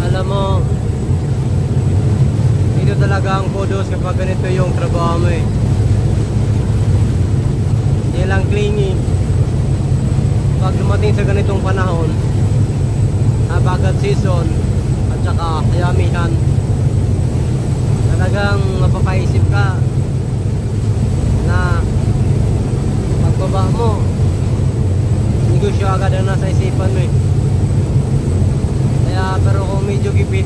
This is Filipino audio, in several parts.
Alam mo, ito talaga ang kudos kapag ganito yung trabaho mo eh. Hindi lang clingy. Pag dumating sa ganitong panahon, bagat season at saka hayamihan, talagang mapapaisip ka na pagbaba mo, negosyo agad ang nasa isipan mo eh. Kaya pero kung medyo gipit,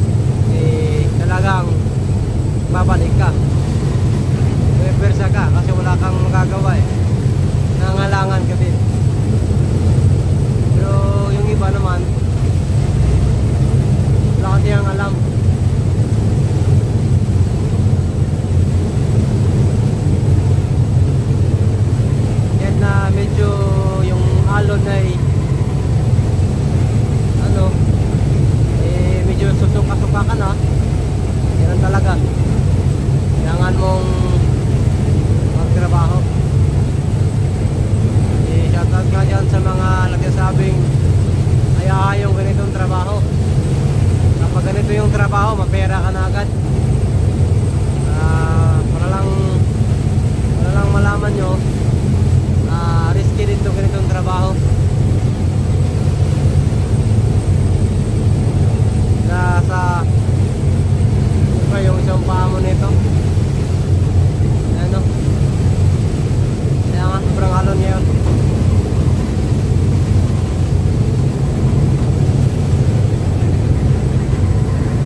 talagang babalik ka, pwersa ka kasi wala kang magagawa eh, nangalangan ka din. Pero yung iba naman wala kasi ang alam. Yan na medyo yung alon ay medyo susuka-suka ka na. Yan talaga, kailangan mong magtrabaho. Shoutout ka dyan sa mga nagsasabing ayaw yung ganitong trabaho. Kapag ganito yung trabaho, mapera ka na agad. Para lang malaman nyo, risky dito ganitong trabaho. Nasa yung isang paa mo nito,